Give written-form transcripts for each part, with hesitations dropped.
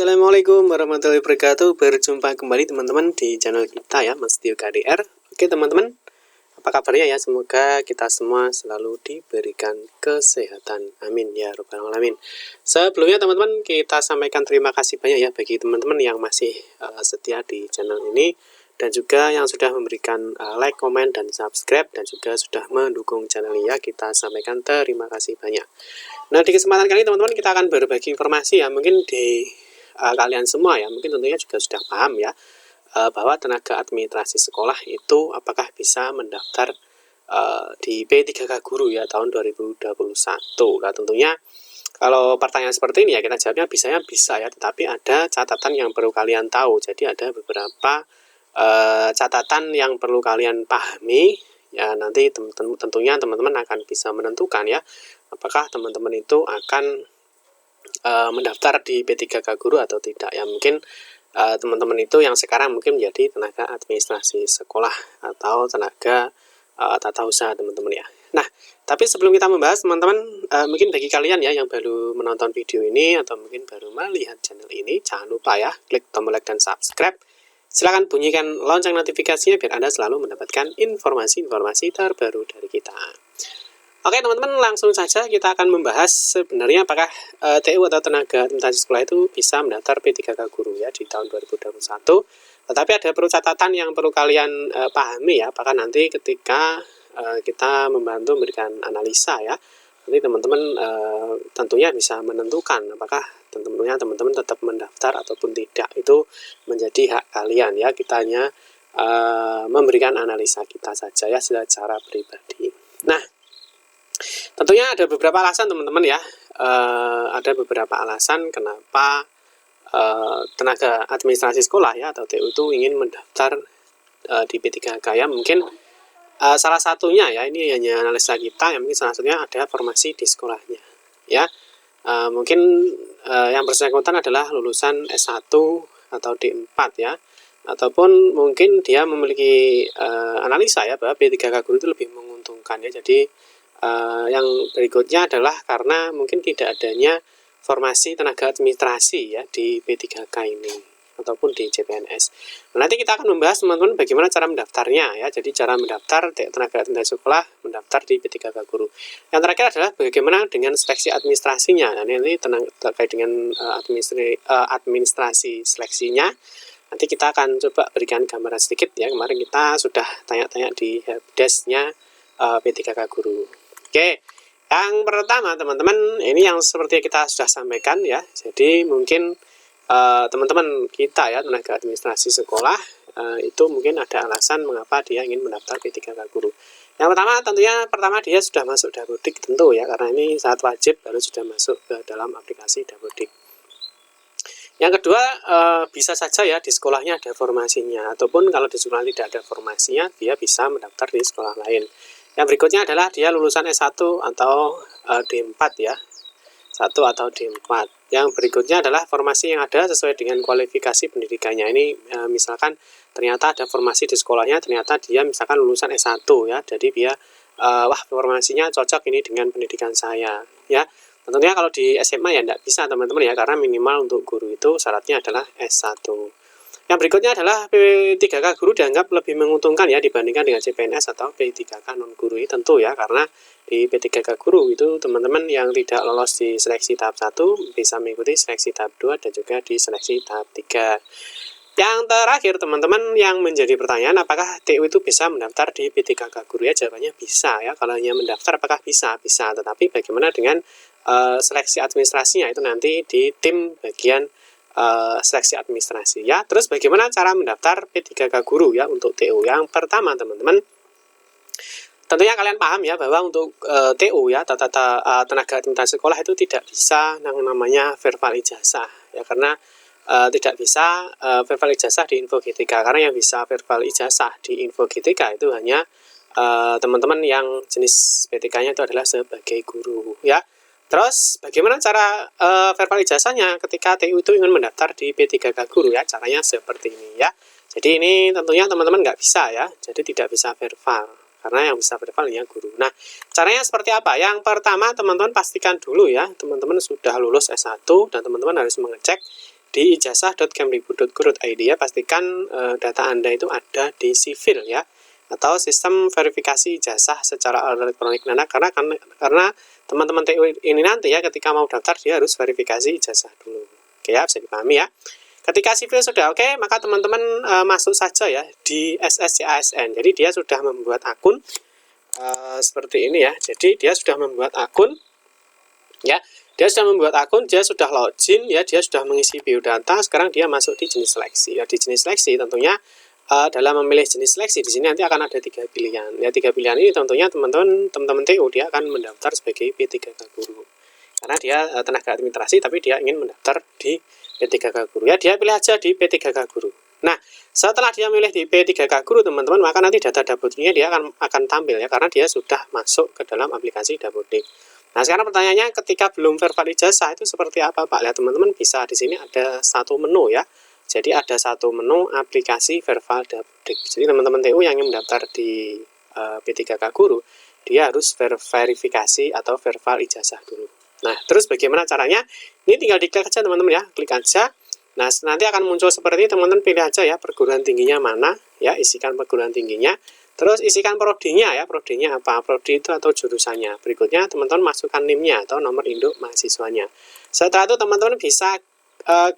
Assalamualaikum warahmatullahi wabarakatuh. Berjumpa kembali teman-teman di channel kita ya, Mas Tio KDR. Oke teman-teman, apa kabarnya ya? Semoga kita semua selalu diberikan kesehatan. Amin ya rabbal alamin. Sebelumnya teman-teman, kita sampaikan terima kasih banyak ya bagi teman-teman yang masih setia di channel ini, dan juga yang sudah memberikan like, komen, dan subscribe, dan juga sudah mendukung channel ini ya. Kita sampaikan terima kasih banyak. Nah, di kesempatan kali ini teman-teman kita akan berbagi informasi ya, mungkin di kalian semua ya, mungkin tentunya juga sudah paham ya, bahwa tenaga administrasi sekolah itu apakah bisa mendaftar di P3K Guru ya tahun 2021. Nah, tentunya kalau pertanyaan seperti ini ya kita jawabnya bisanya bisa ya, tetapi ada catatan yang perlu kalian tahu. Jadi ada beberapa catatan yang perlu kalian pahami ya, nanti tentunya teman-teman akan bisa menentukan ya apakah teman-teman itu akan mendaftar di P3K Guru atau tidak ya. Mungkin teman-teman itu yang sekarang mungkin menjadi tenaga administrasi sekolah atau tenaga tata usaha teman-teman ya. Nah, tapi sebelum kita membahas teman-teman, mungkin bagi kalian ya yang baru menonton video ini atau mungkin baru melihat channel ini, jangan lupa ya klik tombol like dan subscribe. Silahkan bunyikan lonceng notifikasinya biar Anda selalu mendapatkan informasi-informasi terbaru dari kita. Oke teman-teman, langsung saja kita akan membahas sebenarnya apakah TU atau tenaga administrasi sekolah itu bisa mendaftar P3K Guru ya di tahun 2021. Tetapi ada perlu catatan yang perlu kalian pahami ya, apakah nanti ketika kita membantu memberikan analisa ya, nanti teman-teman tentunya bisa menentukan apakah tentunya teman-teman tetap mendaftar ataupun tidak. Itu menjadi hak kalian ya, kita hanya memberikan analisa kita saja ya secara pribadi. Nah, tentunya ada beberapa alasan teman-teman ya, ada beberapa alasan kenapa tenaga administrasi sekolah ya atau TU itu ingin mendaftar di P3K ya. Mungkin salah satunya ya, ini hanya analisa kita, yang mungkin salah satunya ada formasi di sekolahnya ya. Mungkin yang bersangkutan adalah lulusan S1 atau D4 ya, ataupun mungkin dia memiliki analisa ya bahwa P3K Guru itu lebih menguntungkan ya. Jadi yang berikutnya adalah karena mungkin tidak adanya formasi tenaga administrasi ya di P3K ini ataupun di CPNS. Nah, nanti kita akan membahas teman-teman bagaimana cara mendaftarnya ya. Jadi cara mendaftar tenaga administrasi sekolah mendaftar di P3K Guru. Yang terakhir adalah bagaimana dengan seleksi administrasinya. Nah, ini terkait dengan administrasi seleksinya. Nanti kita akan coba berikan gambaran sedikit ya. Kemarin kita sudah tanya-tanya di helpdesk-nya P3K Guru. Oke, yang pertama teman-teman, ini yang seperti kita sudah sampaikan ya. Jadi mungkin teman-teman kita ya tenaga administrasi sekolah itu mungkin ada alasan mengapa dia ingin mendaftar P3K Guru. Yang pertama tentunya dia sudah masuk Dapodik tentu ya, karena ini sangat wajib baru sudah masuk ke dalam aplikasi Dapodik. Yang kedua, bisa saja ya di sekolahnya ada formasinya, ataupun kalau di sekolah tidak ada formasinya, dia bisa mendaftar di sekolah lain. Yang berikutnya adalah dia lulusan S1 atau D4 ya, 1 atau D4. Yang berikutnya adalah formasi yang ada sesuai dengan kualifikasi pendidikannya. Ini misalkan ternyata ada formasi di sekolahnya, ternyata dia misalkan lulusan S1 ya, jadi dia wah formasinya cocok ini dengan pendidikan saya ya. Tentunya kalau di SMA ya tidak bisa teman-teman ya, karena minimal untuk guru itu syaratnya adalah S1. Yang berikutnya adalah P3K Guru dianggap lebih menguntungkan ya dibandingkan dengan CPNS atau P3K non-guru ini tentu ya, karena di P3K Guru itu teman-teman yang tidak lolos di seleksi tahap 1 bisa mengikuti seleksi tahap 2 dan juga di seleksi tahap 3. Yang terakhir teman-teman yang menjadi pertanyaan, apakah TU itu bisa mendaftar di P3K Guru ya? Jawabannya bisa ya. Kalau hanya mendaftar apakah bisa? Bisa, tetapi bagaimana dengan seleksi administrasinya itu nanti di tim bagian seleksi administrasi ya. Terus bagaimana cara mendaftar P3K Guru ya untuk TU? Yang pertama teman-teman, tentunya kalian paham ya bahwa untuk TU ya tenaga administrasi sekolah itu tidak bisa yang namanya verbal ijazah ya, karena tidak bisa verbal ijazah di Info GTK, karena yang bisa verbal ijazah di Info GTK itu hanya teman-teman yang jenis PTK-nya itu adalah sebagai guru ya. Terus bagaimana cara verbal ijazahnya ketika TU itu ingin mendaftar di P3K Guru ya? Caranya seperti ini ya. Jadi ini tentunya teman-teman nggak bisa ya, jadi tidak bisa verbal, karena yang bisa verbal hanya guru. Nah, caranya seperti apa? Yang pertama teman-teman pastikan dulu ya, teman-teman sudah lulus S1 dan teman-teman harus mengecek di ijazah.kemdikbud.go.id ya, pastikan data Anda itu ada di sivil ya, atau sistem verifikasi ijazah secara elektronik. Nah, karena teman-teman TU ini nanti ya ketika mau daftar dia harus verifikasi ijazah dulu. Oke ya, bisa dipahami ya. Ketika sivil sudah oke, maka teman-teman masuk saja ya di SSCASN. Jadi dia sudah membuat akun seperti ini ya. Jadi dia sudah membuat akun ya. Dia sudah login ya, dia sudah mengisi biodata. Sekarang dia masuk di jenis seleksi. Ya, di jenis seleksi tentunya dalam memilih jenis seleksi di sini nanti akan ada 3 pilihan. Ya, 3 pilihan ini tentunya teman-teman TU dia akan mendaftar sebagai P3K guru. Karena dia tenaga administrasi tapi dia ingin mendaftar di P3K guru. Ya, dia pilih aja di P3K guru. Nah, setelah dia milih di P3K guru teman-teman, maka nanti data Dapodik dia akan tampil ya, karena dia sudah masuk ke dalam aplikasi Dapodik. Nah, sekarang pertanyaannya ketika belum verbal ijazah itu seperti apa Pak? Lihat teman-teman, bisa di sini ada satu menu ya. Jadi ada satu menu aplikasi verbal Dapodik. Jadi teman-teman TU yang ingin mendaftar di P3K guru, dia harus verifikasi atau verbal ijazah dulu. Nah, terus bagaimana caranya? Ini tinggal diklik aja teman-teman ya, klik aja. Nah, nanti akan muncul seperti ini, teman-teman pilih aja ya perguruan tingginya mana, ya isikan perguruan tingginya. Terus isikan prodinya ya, prodinya apa? Prodi itu atau jurusannya. Berikutnya teman-teman masukkan NIM-nya atau nomor induk mahasiswanya. Setelah itu teman-teman bisa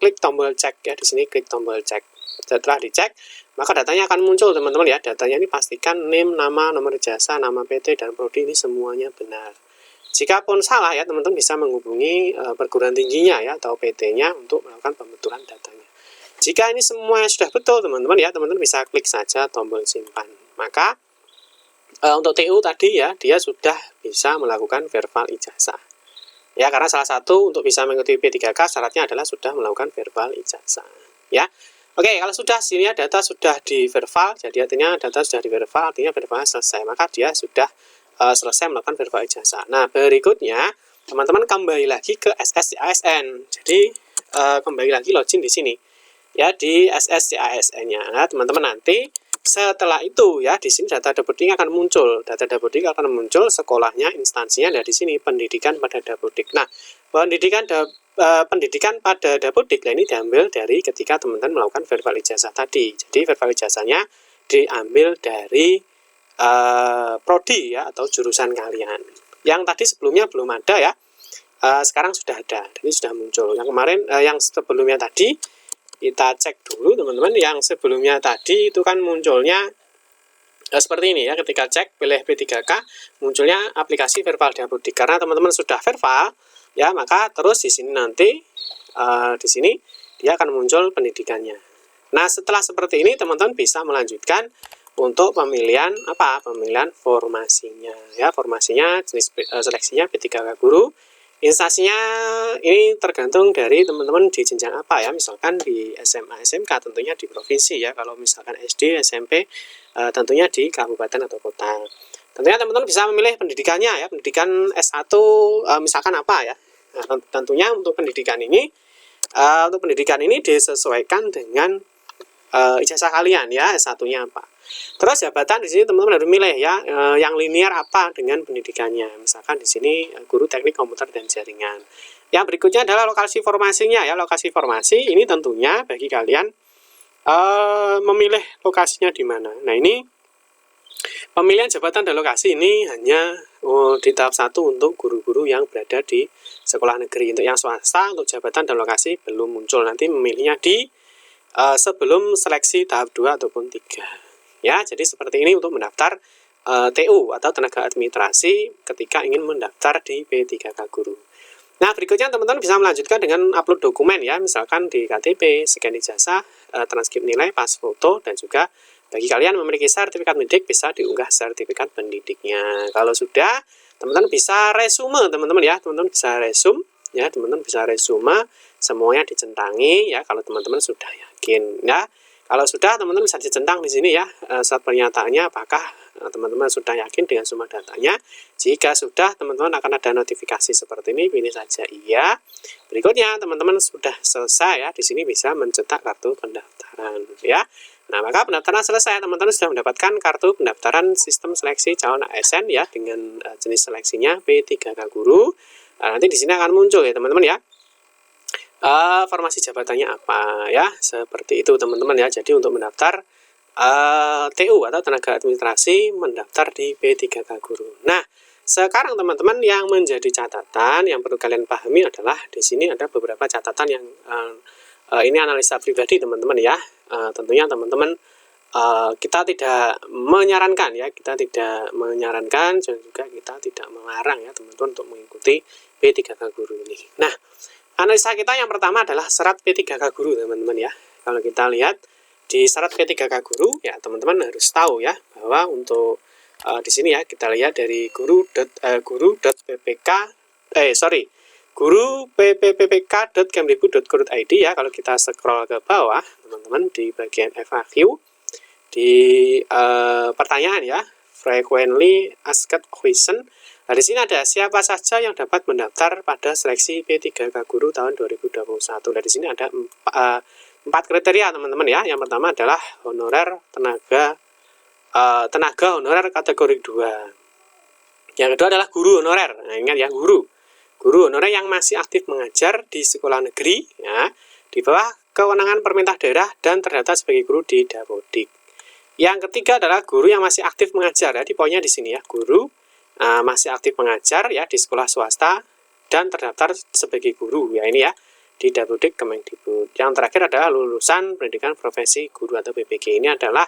klik tombol cek ya, di sini klik tombol cek. Setelah dicek, maka datanya akan muncul teman-teman ya. Datanya ini pastikan NIM, nama, nomor ijazah, nama PT dan prodi ini semuanya benar. Jika pun salah ya, teman-teman bisa menghubungi perguruan tingginya ya atau PT-nya untuk melakukan pembetulan datanya. Jika ini semua sudah betul teman-teman ya, teman-teman bisa klik saja tombol simpan. Maka untuk TU tadi ya, dia sudah bisa melakukan verbal ijazah. Ya, karena salah satu untuk bisa mengikuti P3K syaratnya adalah sudah melakukan verbal ijazah. Ya. Oke, kalau sudah sini ya data sudah di verbal, jadi artinya data sudah di verbal, artinya verbalnya selesai, maka dia sudah selesai melakukan verbal ijazah. Nah, berikutnya teman-teman kembali lagi ke SSCASN. Jadi kembali lagi login di sini. Ya, di SSCASN-nya. Nah, teman-teman nanti setelah itu ya di sini data Dapodik akan muncul. Data Dapodik akan muncul sekolahnya, instansinya. Nah, di sini pendidikan pada Dapodik. Nah, pendidikan pada Dapodik ini diambil dari ketika teman-teman melakukan verbal ijazah tadi. Jadi verbal ijazahnya diambil dari prodi ya atau jurusan kalian. Yang tadi sebelumnya belum ada ya. Sekarang sudah ada. Jadi sudah muncul. Yang kemarin yang sebelumnya tadi kita cek dulu teman-teman. Yang sebelumnya tadi itu kan munculnya seperti ini ya. Ketika cek pilih P3K munculnya aplikasi verbal Dapodik. Karena teman-teman sudah verbal ya, maka terus di sini nanti di sini dia akan muncul pendidikannya. Nah, setelah seperti ini teman-teman bisa melanjutkan untuk pemilihan apa? Pemilihan formasinya ya, formasinya jenis seleksinya P3K guru. Instansinya ini tergantung dari teman-teman di jenjang apa ya. Misalkan di SMA SMK tentunya di provinsi ya. Kalau misalkan SD SMP tentunya di kabupaten atau kota. Tentunya teman-teman bisa memilih pendidikannya ya. Pendidikan S1 misalkan apa ya. Nah, tentunya untuk pendidikan ini disesuaikan dengan ijazah kalian ya, S1-nya apa. Terus jabatan di sini teman-teman harus milih ya, yang linear apa dengan pendidikannya. Misalkan di sini guru teknik komputer dan jaringan. Yang berikutnya adalah lokasi formasinya ya. Lokasi formasi ini tentunya bagi kalian memilih lokasinya di mana. Nah, ini pemilihan jabatan dan lokasi ini hanya di tahap 1 untuk guru-guru yang berada di sekolah negeri. Untuk yang swasta, untuk jabatan dan lokasi belum muncul. Nanti memilihnya di sebelum seleksi tahap 2 ataupun 3. Ya, jadi seperti ini untuk mendaftar TU atau tenaga administrasi ketika ingin mendaftar di P3K guru. Nah, berikutnya teman-teman bisa melanjutkan dengan upload dokumen ya, misalkan di KTP, scan ijazah, transkrip nilai, pas foto, dan juga bagi kalian memiliki sertifikat pendidik bisa diunggah sertifikat pendidiknya. Kalau sudah, teman-teman bisa resume teman-teman ya, teman-teman bisa resume ya, teman-teman bisa resume semuanya dicentangi ya kalau teman-teman sudah yakin ya. Kalau sudah, teman-teman bisa dicentang di sini ya, saat pernyataannya apakah teman-teman sudah yakin dengan semua datanya. Jika sudah, teman-teman akan ada notifikasi seperti ini, pilih saja iya. Berikutnya, teman-teman sudah selesai ya, di sini bisa mencetak kartu pendaftaran ya. Nah, maka pendaftaran selesai, teman-teman sudah mendapatkan kartu pendaftaran sistem seleksi calon ASN ya, dengan jenis seleksinya P3K guru. Nanti di sini akan muncul ya, teman-teman ya. formasi jabatannya apa ya, seperti itu teman-teman ya. Jadi untuk mendaftar TU atau tenaga administrasi mendaftar di P3K Guru. Nah, sekarang teman-teman yang menjadi catatan yang perlu kalian pahami adalah di sini ada beberapa catatan yang ini analisa pribadi teman-teman ya. Tentunya teman-teman kita tidak menyarankan ya, dan juga kita tidak melarang ya teman-teman untuk mengikuti P3K Guru ini. Nah, analisa kita yang pertama adalah syarat P3K Guru teman-teman ya. Kalau kita lihat di syarat P3K Guru ya teman-teman harus tahu ya bahwa untuk di sini ya kita lihat dari guru.ppk.kemdikbud.go.id ya. Kalau kita scroll ke bawah teman-teman di bagian FAQ di pertanyaan ya, frequently asked question. Nah, di sini ada siapa saja yang dapat mendaftar pada seleksi P3K Guru tahun 2021. Nah, di sini ada 4 kriteria teman-teman ya. Yang pertama adalah honorer tenaga honorer kategori 2. Yang kedua adalah guru honorer. Nah, ingat ya, guru honorer yang masih aktif mengajar di sekolah negeri ya, di bawah kewenangan pemerintah daerah dan terdaftar sebagai guru di Dapodik. Yang ketiga adalah guru yang masih aktif mengajar ya, di poinnya di sini ya, guru masih aktif mengajar ya di sekolah swasta dan terdaftar sebagai guru ya, ini ya di Dapodik Kemendikbud. Yang terakhir adalah lulusan pendidikan profesi guru atau PPG. Ini adalah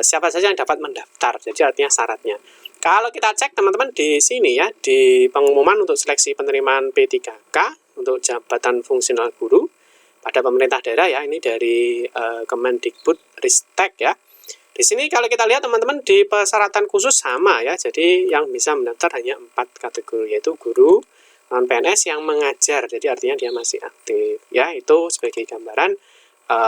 siapa saja yang dapat mendaftar. Jadi artinya syaratnya. Kalau kita cek teman-teman di sini ya, di pengumuman untuk seleksi penerimaan P3K untuk jabatan fungsional guru pada pemerintah daerah ya, ini dari Kemendikbud Ristek ya. Di sini kalau kita lihat teman-teman di persyaratan khusus sama ya, jadi yang bisa mendaftar hanya 4 kategori, yaitu guru, non PNS yang mengajar, jadi artinya dia masih aktif ya. Itu sebagai gambaran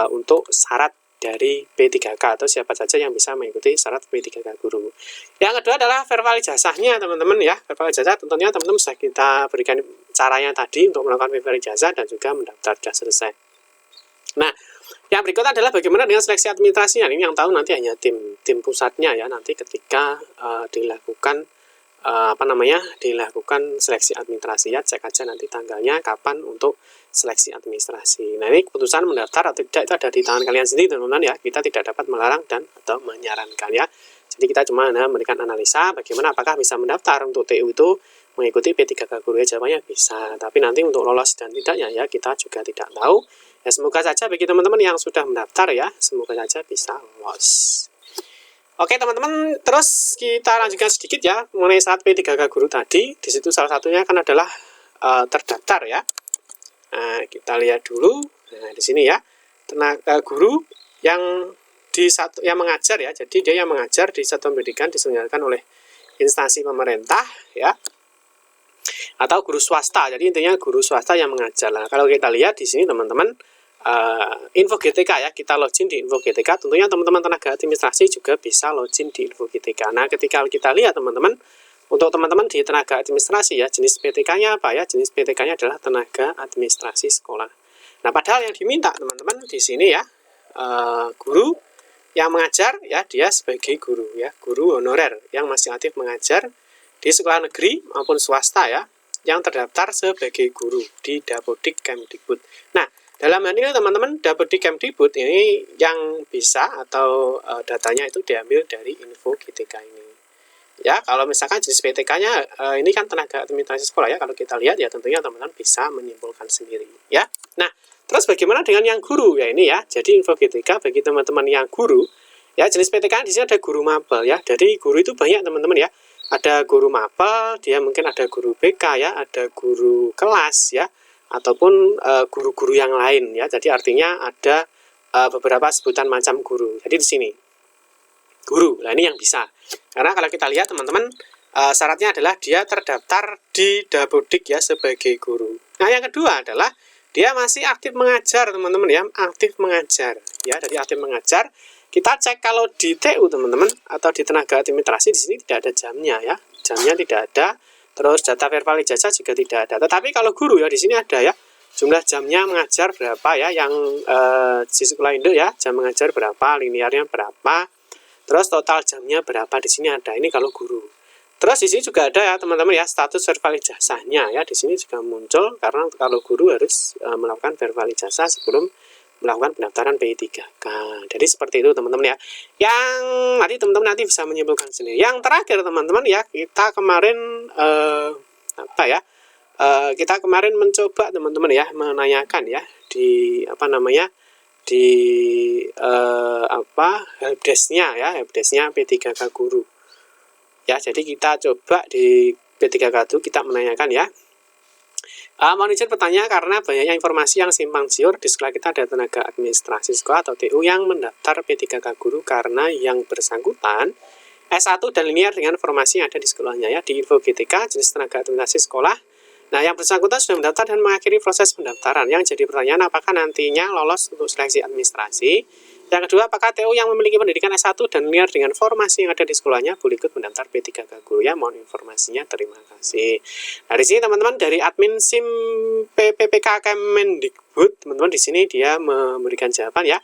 untuk syarat dari P3K atau siapa saja yang bisa mengikuti syarat P3K Guru. Yang kedua adalah verbal ijazahnya teman-teman ya. Verbal ijazah tentunya teman-teman sudah kita berikan caranya tadi untuk melakukan verbal ijazah dan juga mendaftar sudah selesai. Nah, yang berikut adalah bagaimana dengan seleksi administrasinya. Ini yang tahu nanti hanya tim pusatnya ya, nanti ketika dilakukan dilakukan seleksi administrasi ya, cek aja nanti tanggalnya kapan untuk seleksi administrasi. Nah, ini keputusan mendaftar atau tidak itu ada di tangan kalian sendiri teman-teman ya. Kita tidak dapat melarang dan atau menyarankan ya. Jadi kita cuma memberikan analisa bagaimana apakah bisa mendaftar untuk TU itu mengikuti P3K Guru ya, jawabannya bisa. Tapi nanti untuk lolos dan tidaknya ya kita juga tidak tahu. Ya, semoga saja bagi teman-teman yang sudah mendaftar ya, semoga saja bisa lolos. Oke teman-teman, terus kita lanjutkan sedikit ya mengenai syarat P3K Guru tadi. Di situ salah satunya kan adalah terdaftar ya. Nah, kita lihat dulu. Nah, di sini ya, tenaga guru yang mengajar ya. Jadi dia yang mengajar di satuan pendidikan diselenggarakan oleh instansi pemerintah ya, atau guru swasta. Jadi intinya guru swasta yang mengajar. Nah, kalau kita lihat di sini teman-teman, info GTK ya, kita login di info GTK. Tentunya teman-teman tenaga administrasi juga bisa login di info GTK. Nah, ketika kita lihat teman-teman, untuk teman-teman di tenaga administrasi ya, jenis PTK-nya apa ya? Jenis PTK-nya adalah tenaga administrasi sekolah. Nah, padahal yang diminta teman-teman di sini ya, guru yang mengajar ya, dia sebagai guru ya, guru honorer yang masih aktif mengajar di sekolah negeri maupun swasta ya, yang terdaftar sebagai guru di Dapodik Kemdikbud. Nah, dalam hal ini teman-teman, Dapodik Kemdikbud ini yang bisa atau datanya itu diambil dari info GTK ini. Ya, kalau misalkan jenis PTK-nya ini kan tenaga administrasi sekolah ya, kalau kita lihat ya tentunya teman-teman bisa menyimpulkan sendiri ya. Nah, terus bagaimana dengan yang guru ya ini ya. Jadi info GTK bagi teman-teman yang guru ya, jenis PTK di sini ada guru mapel ya. Jadi guru itu banyak teman-teman ya. Ada guru mapel, dia mungkin ada guru BK ya, ada guru kelas ya, ataupun guru-guru yang lain ya. Jadi artinya ada beberapa sebutan macam guru. Jadi di sini guru, nah ini yang bisa. Karena kalau kita lihat teman-teman, syaratnya adalah dia terdaftar di Dapodik ya sebagai guru. Nah yang kedua adalah dia masih aktif mengajar teman-teman ya, aktif mengajar ya. Jadi aktif mengajar. Kita cek kalau di TU teman-teman atau di tenaga administrasi di sini tidak ada jamnya ya, jamnya tidak ada. Terus data verbal ijazah juga tidak ada. Tetapi kalau guru ya di sini ada ya, jumlah jamnya mengajar berapa ya, yang di sekolah induk ya, jam mengajar berapa, linearnya berapa, terus total jamnya berapa di sini ada. Ini kalau guru. Terus di sini juga ada ya teman-teman ya status verbal ijazahnya ya, di sini juga muncul karena kalau guru harus melakukan verbal ijazah sebelum melakukan pendaftaran P3K. Jadi seperti itu teman-teman ya. Yang nanti teman-teman nanti bisa menyimpulkan sendiri. Yang terakhir teman-teman ya, kita kemarin kita kemarin mencoba teman-teman ya menanyakan ya di di helpdesk-nya ya, helpdesk-nya P3K Guru. Ya, jadi kita coba di P3K itu kita menanyakan ya. Mohon izin bertanya karena banyaknya informasi yang simpang siur di sekolah kita, ada tenaga administrasi sekolah atau TU yang mendaftar P3K Guru karena yang bersangkutan S1 dan linear dengan informasi yang ada di sekolahnya ya, di info GTK jenis tenaga administrasi sekolah. Nah, yang bersangkutan sudah mendaftar dan mengakhiri proses pendaftaran. Yang jadi pertanyaan, apakah nantinya lolos untuk seleksi administrasi? Yang kedua, apakah TU yang memiliki pendidikan S1 dan linear dengan formasi yang ada di sekolahnya boleh ikut mendaftar P3K Guru ya? Mohon informasinya, terima kasih. Nah, di sini teman-teman dari admin SIM PPPK Kemendikbud, teman-teman di sini dia memberikan jawaban ya.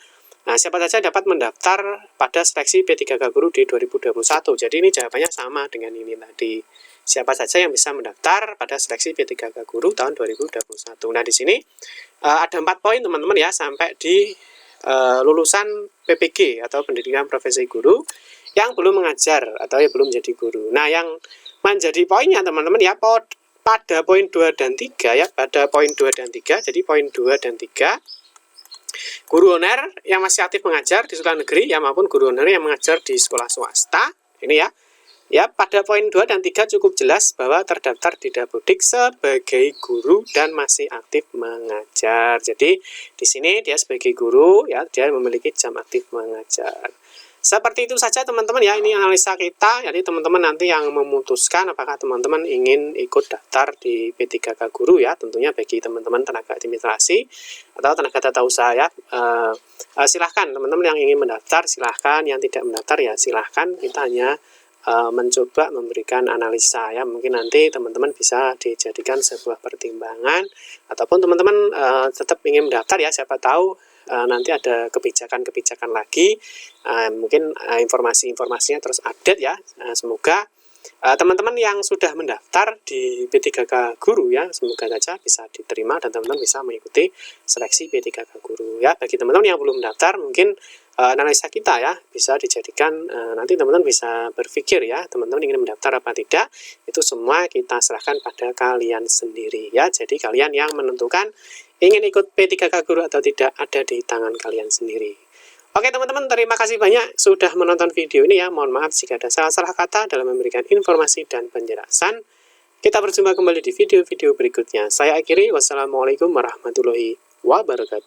Nah, siapa saja dapat mendaftar pada seleksi P3K Guru di 2021. Jadi ini jawabannya sama dengan ini tadi. Siapa saja yang bisa mendaftar pada seleksi P3K Guru tahun 2021. Nah, di sini ada 4 poin teman-teman ya sampai di lulusan PPG atau pendidikan profesi guru yang belum mengajar atau yang belum menjadi guru. Nah, yang menjadi poinnya teman-teman ya pada poin 2 dan 3 ya, pada poin 2 dan 3. Jadi poin 2 dan 3 guru honorer yang masih aktif mengajar di sekolah negeri ya maupun guru honorer yang mengajar di sekolah swasta. Ini ya. Ya, pada poin 2 dan 3 cukup jelas bahwa terdaftar di Dapodik sebagai guru dan masih aktif mengajar. Jadi, di sini dia sebagai guru, ya, dia memiliki jam aktif mengajar. Seperti itu saja teman-teman ya, ini analisa kita. Jadi teman-teman nanti yang memutuskan apakah teman-teman ingin ikut daftar di P3K Guru ya, tentunya bagi teman-teman tenaga administrasi atau tenaga tata usaha ya. Silahkan teman-teman yang ingin mendaftar, silahkan. Yang tidak mendaftar ya silahkan. Kita hanya mencoba memberikan analisa ya, mungkin nanti teman-teman bisa dijadikan sebuah pertimbangan ataupun teman-teman tetap ingin mendaftar ya, siapa tahu nanti ada kebijakan-kebijakan lagi, mungkin informasi-informasinya terus update ya. Semoga teman-teman yang sudah mendaftar di P3K Guru ya, semoga saja bisa diterima dan teman-teman bisa mengikuti seleksi P3K Guru ya. Bagi teman-teman yang belum mendaftar, mungkin analisa kita ya bisa dijadikan nanti teman-teman bisa berpikir ya, teman-teman ingin mendaftar apa tidak, itu semua kita serahkan pada kalian sendiri ya. Jadi kalian yang menentukan ingin ikut P3K Guru atau tidak ada di tangan kalian sendiri. Oke teman-teman, terima kasih banyak sudah menonton video ini ya. Mohon maaf jika ada salah-salah kata dalam memberikan informasi dan penjelasan. Kita berjumpa kembali di video-video berikutnya. Saya akhiri, wassalamualaikum warahmatullahi wabarakatuh.